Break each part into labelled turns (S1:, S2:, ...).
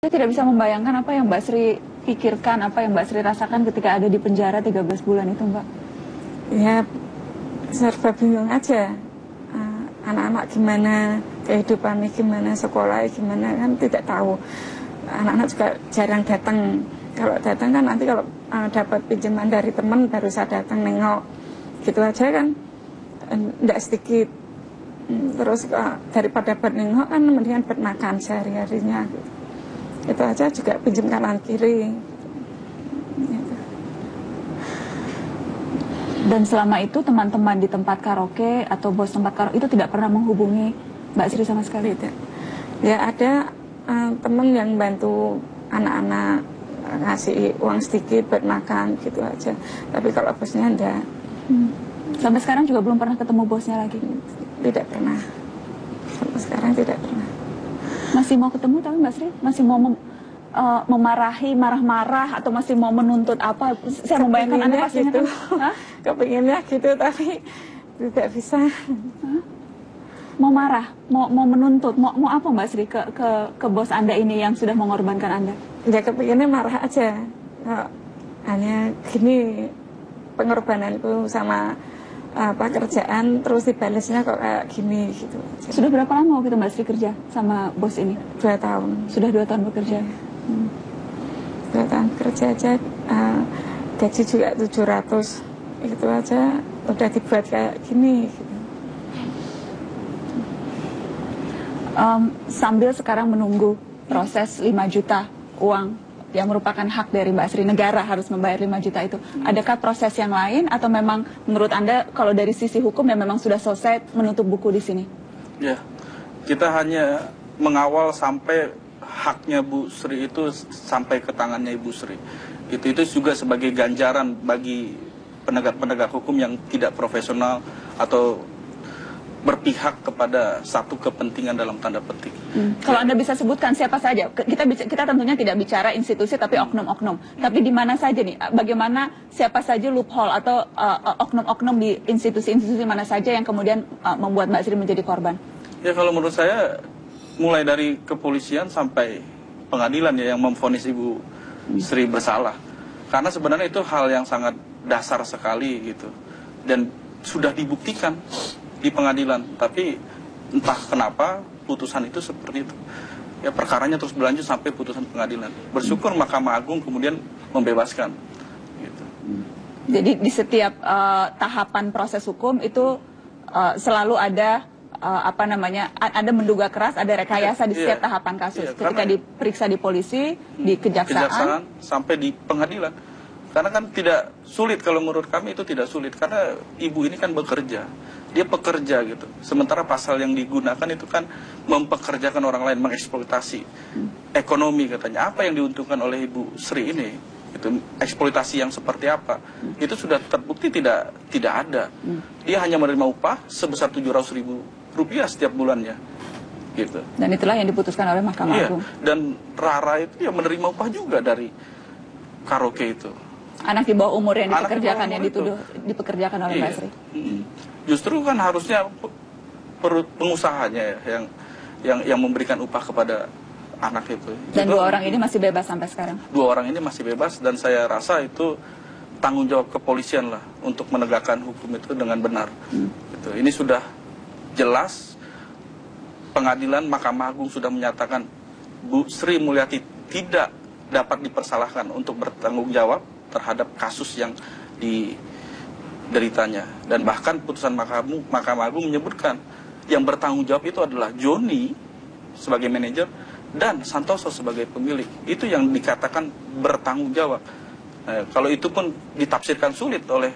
S1: Saya tidak bisa membayangkan apa yang Mbak Sri pikirkan, apa yang Mbak Sri rasakan ketika ada di penjara 13 bulan itu, Mbak.
S2: Ya, serba bingung aja. Anak-anak gimana, kehidupannya gimana, sekolahnya gimana, kan tidak tahu. Anak-anak juga jarang datang. Kalau datang kan nanti kalau dapat pinjaman dari teman baru saya datang nengok. Gitu aja kan, tidak sedikit. Terus daripada buat nengok kan mendingan buat makan sehari-harinya gitu. Itu aja juga pinjam kanan kiri gitu.
S1: Dan selama itu teman-teman di tempat karaoke atau bos tempat karaoke itu tidak pernah menghubungi Mbak Sri sama sekali?
S2: Tidak. Ya ada teman yang bantu anak-anak ngasih uang sedikit buat makan gitu aja. Tapi kalau bosnya enggak.
S1: Sampai sekarang juga belum pernah ketemu bosnya lagi?
S2: Tidak pernah. Sampai sekarang tidak pernah.
S1: Masih mau ketemu tapi Mbak Sri? Masih mau memarahi, marah-marah atau masih mau menuntut apa? Saya membayangkan Anda pastinya
S2: gitu.
S1: Kan,
S2: Kepinginnya gitu tapi tidak bisa.
S1: mau marah, mau menuntut, mau apa Mbak Sri ke bos Anda ini yang sudah mengorbankan Anda?
S2: Ya kepinginnya marah aja. Hanya gini pengorbananku sama pekerjaan terus dibalasnya kok kayak gini gitu.
S1: Sudah berapa lama waktu itu Mbak Sri kerja sama bos ini?
S2: 2 tahun.
S1: Sudah 2 tahun bekerja.
S2: 2 tahun kerja aja, gaji juga 700, itu aja udah dibuat kayak gini. Gitu.
S1: Sambil sekarang menunggu proses 5 juta uang yang merupakan hak dari Mbak Sri, negara harus membayar 5 juta itu. Adakah proses yang lain atau memang menurut Anda kalau dari sisi hukum ya memang sudah selesai menutup buku di sini?
S3: Ya, kita hanya mengawal sampai haknya Bu Sri itu sampai ke tangannya Ibu Sri. Itu juga sebagai ganjaran bagi penegak-penegak hukum yang tidak profesional atau berpihak kepada satu kepentingan dalam tanda petik.
S1: Kalau Anda bisa sebutkan siapa saja, kita tentunya tidak bicara institusi tapi oknum-oknum. Tapi di mana saja nih, bagaimana siapa saja loophole atau oknum-oknum di institusi-institusi mana saja yang kemudian membuat Mbak Sri menjadi korban?
S3: Ya kalau menurut saya mulai dari kepolisian sampai pengadilan ya yang memvonis Ibu Sri bersalah. Karena sebenarnya itu hal yang sangat dasar sekali gitu. Dan sudah dibuktikan di pengadilan, tapi entah kenapa putusan itu seperti itu. Ya perkaranya terus berlanjut sampai putusan pengadilan. Bersyukur Mahkamah Agung kemudian membebaskan. Gitu.
S1: Jadi di setiap tahapan proses hukum itu selalu ada ada menduga keras, ada rekayasa di setiap tahapan kasus. Ketika diperiksa di polisi, di kejaksaan
S3: sampai di pengadilan. Karena kan tidak sulit, kalau menurut kami itu tidak sulit. Karena ibu ini kan bekerja. Dia pekerja gitu. Sementara pasal yang digunakan itu kan mempekerjakan orang lain, mengeksploitasi ekonomi katanya. Apa yang diuntungkan oleh Ibu Sri ini? Itu eksploitasi yang seperti apa? Itu sudah terbukti tidak ada. Dia hanya menerima upah sebesar 700.000 rupiah setiap bulannya. Gitu.
S1: Dan itulah yang diputuskan oleh Mahkamah Agung.
S3: Dan Rara itu ya menerima upah juga dari karaoke itu.
S1: Anak di bawah umur yang dipekerjakan, yang dituduh dipekerjakan oleh Mbak Sri.
S3: Justru kan harusnya pengusahanya yang memberikan upah kepada anak itu.
S1: Dan 2 orang ini masih bebas sampai sekarang?
S3: 2 orang ini masih bebas dan saya rasa itu tanggung jawab kepolisian lah untuk menegakkan hukum itu dengan benar. Gitu. Ini sudah jelas, pengadilan Mahkamah Agung sudah menyatakan Bu Sri Mulyati tidak dapat dipersalahkan untuk bertanggung jawab terhadap kasus yang dideritanya. Dan bahkan putusan Mahkamah Agung menyebutkan yang bertanggung jawab itu adalah Joni sebagai manajer dan Santoso sebagai pemilik. Itu yang dikatakan bertanggung jawab. Kalau itu pun ditafsirkan sulit oleh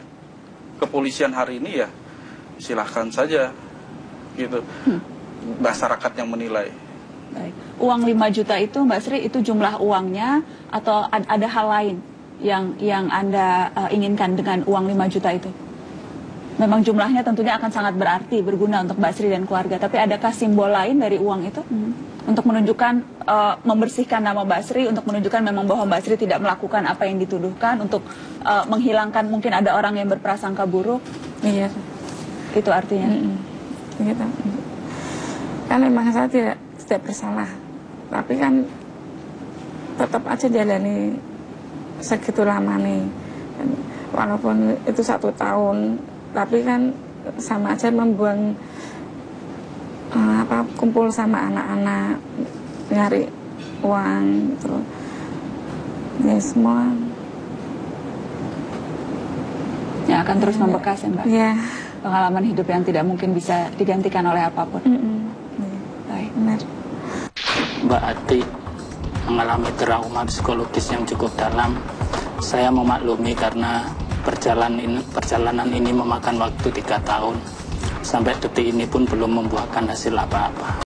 S3: kepolisian hari ini ya silahkan saja gitu. Masyarakat yang menilai.
S1: Baik. Uang 5 juta itu Mbak Sri itu jumlah uangnya atau ada hal lain yang Anda inginkan dengan uang 5 juta itu? Memang jumlahnya tentunya akan sangat berarti, berguna untuk Mbak Sri dan keluarga. Tapi adakah simbol lain dari uang itu? Untuk menunjukkan, membersihkan nama Mbak Sri, untuk menunjukkan memang bahwa Mbak Sri tidak melakukan apa yang dituduhkan, untuk menghilangkan mungkin ada orang yang berprasangka buruk?
S2: Iya.
S1: Itu artinya?
S2: Gitu. Kan memang saya tidak bersalah. Tapi kan tetap aja jalani segitu lama nih. Walaupun itu 1 tahun, tapi kan sama aja membuang kumpul sama anak-anak, nyari uang, terus ya semua.
S1: Yang akan terus membekas ya Mbak?
S2: Iya.
S1: Pengalaman hidup yang tidak mungkin bisa digantikan oleh apapun. Baik.
S2: Benar.
S4: Mbak Ati mengalami trauma psikologis yang cukup dalam. Saya memaklumi karena perjalanan ini memakan waktu 3 tahun. Sampai detik ini pun belum membuahkan hasil apa-apa.